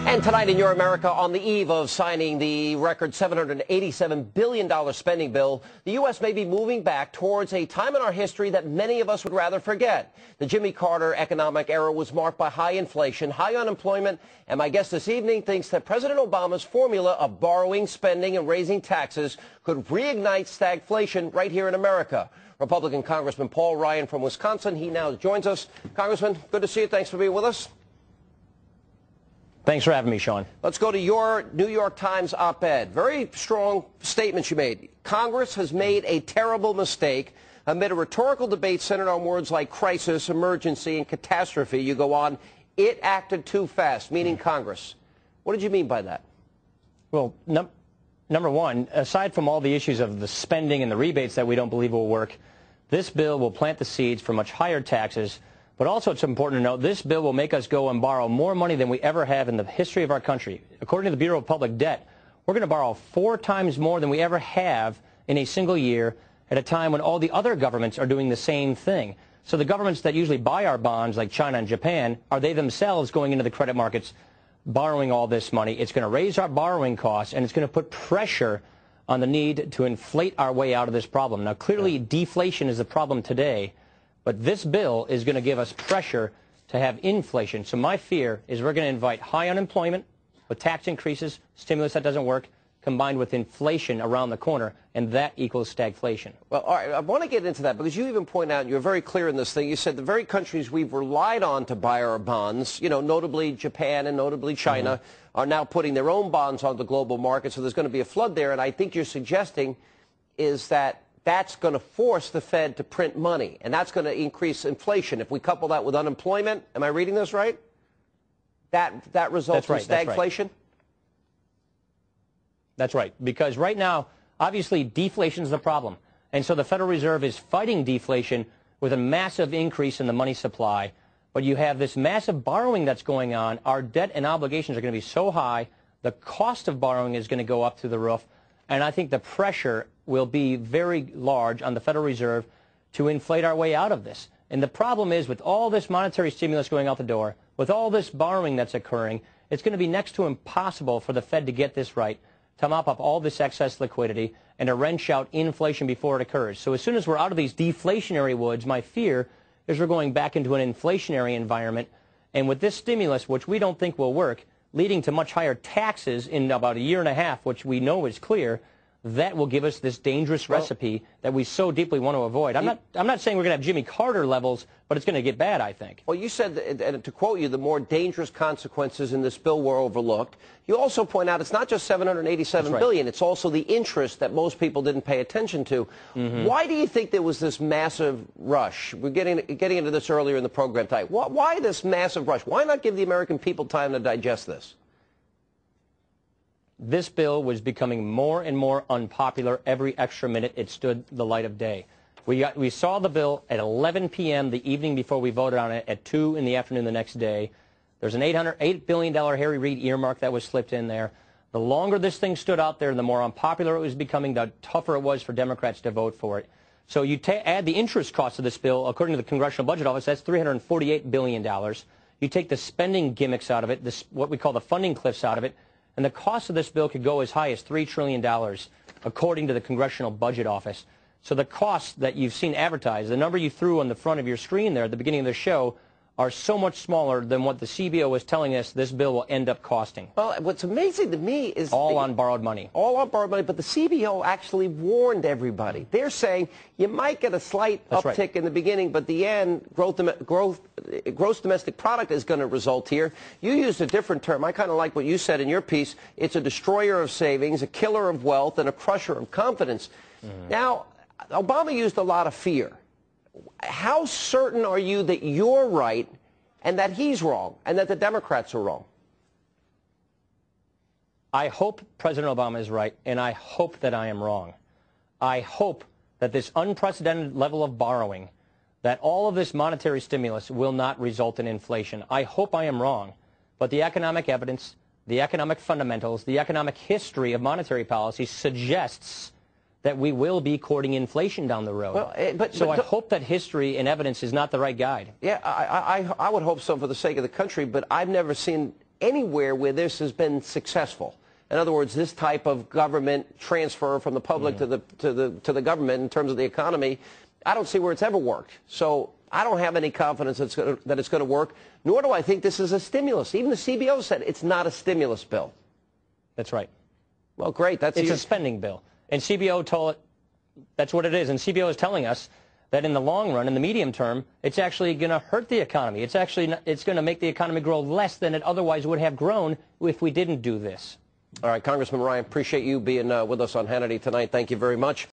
And tonight in Your America, on the eve of signing the record $787 billion spending bill, the U.S. may be moving back towards a time in our history that many of us would rather forget. The Jimmy Carter economic era was marked by high inflation, high unemployment, and my guest this evening thinks that President Obama's formula of borrowing, spending, and raising taxes could reignite stagflation right here in America. Republican Congressman Paul Ryan from Wisconsin, he now joins us. Congressman, good to see you. Thanks for being with us. Thanks for having me, Sean. Let's go to your New York Times op-ed. Very strong statements you made. Congress has made a terrible mistake. Amid a rhetorical debate centered on words like crisis, emergency, and catastrophe, you go on, it acted too fast, meaning Congress. What did you mean by that? Well, number one, aside from all the issues of the spending and the rebates that we don't believe will work, this bill will plant the seeds for much higher taxes. But also it's important to note this bill will make us go and borrow more money than we ever have in the history of our country. According to the Bureau of Public Debt, we're going to borrow 4 times more than we ever have in a single year at a time when all the other governments are doing the same thing. So the governments that usually buy our bonds, like China and Japan, are they themselves going into the credit markets borrowing all this money? It's going to raise our borrowing costs, and it's going to put pressure on the need to inflate our way out of this problem. Now, clearly, deflation is the problem today. But this bill is going to give us pressure to have inflation. So my fear is we're going to invite high unemployment with tax increases, stimulus that doesn't work, combined with inflation around the corner, and that equals stagflation. Well, all right, I want to get into that because you even point out, you're very clear in this thing, you said the very countries we've relied on to buy our bonds, you know, notably Japan and notably China, are now putting their own bonds on the global market, so there's going to be a flood there. And I think you're suggesting is that that's going to force the Fed to print money, and that's going to increase inflation. If we couple that with unemployment, am I reading this right? That results in stagflation? That's right, because right now, obviously, deflation is the problem. And so the Federal Reserve is fighting deflation with a massive increase in the money supply. But you have this massive borrowing that's going on. Our debt and obligations are going to be so high, the cost of borrowing is going to go up through the roof. And I think the pressure will be very large on the Federal Reserve to inflate our way out of this. And the problem is, with all this monetary stimulus going out the door, with all this borrowing that's occurring, it's going to be next to impossible for the Fed to get this right, to mop up all this excess liquidity and to wrench out inflation before it occurs. So as soon as we're out of these deflationary woods, my fear is we're going back into an inflationary environment. And with this stimulus, which we don't think will work, leading to much higher taxes in about a year and a half, which we know is clear, that will give us this dangerous recipe that we so deeply want to avoid. I'm not saying we're going to have Jimmy Carter levels, but it's going to get bad, I think. Well, you said, and to quote you, the more dangerous consequences in this bill were overlooked. You also point out it's not just $787 billion, it's also the interest that most people didn't pay attention to. Why do you think there was this massive rush? We're getting into this earlier in the program tonight. Why this massive rush? Why not give the American people time to digest this? This bill was becoming more and more unpopular every extra minute it stood the light of day. We saw the bill at 11 p.m. the evening before we voted on it at 2 in the afternoon the next day. There's an $8 billion Harry Reid earmark that was slipped in there. The longer this thing stood out there, the more unpopular it was becoming, the tougher it was for Democrats to vote for it. So you add the interest cost of this bill, according to the Congressional Budget Office, that's $348 billion. You take the spending gimmicks out of it, what we call the funding cliffs out of it, and the cost of this bill could go as high as $3 trillion, according to the Congressional Budget Office. So the costs that you've seen advertised, the number you threw on the front of your screen there at the beginning of the show, are so much smaller than what the CBO was telling us this bill will end up costing. Well, what's amazing to me is... All on borrowed money. All on borrowed money, but the CBO actually warned everybody. They're saying you might get a slight uptick in the beginning, but the end, gross domestic product is going to result here. You used a different term. I kind of like what you said in your piece. It's a destroyer of savings, a killer of wealth, and a crusher of confidence. Now, Obama used a lot of fear. How certain are you that you're right and that he's wrong and that the Democrats are wrong? I hope President Obama is right, and I hope that I am wrong. I hope that this unprecedented level of borrowing, that all of this monetary stimulus will not result in inflation. I hope I am wrong, but the economic evidence, the economic fundamentals, the economic history of monetary policy suggests that we will be courting inflation down the road. Well, I hope that history and evidence is not the right guide. Yeah, I would hope so for the sake of the country, but I've never seen anywhere where this has been successful. In other words, this type of government transfer from the public to the government in terms of the economy, I don't see where it's ever worked. So I don't have any confidence that it's going to work, nor do I think this is a stimulus. Even the CBO said it's not a stimulus bill. That's right. Well, great. It's a spending bill. And CBO told it that's what it is. And CBO is telling us that in the long run, in the medium term, it's actually going to hurt the economy. It's going to make the economy grow less than it otherwise would have grown if we didn't do this. All right, Congressman Ryan, appreciate you being with us on Hannity tonight. Thank you very much.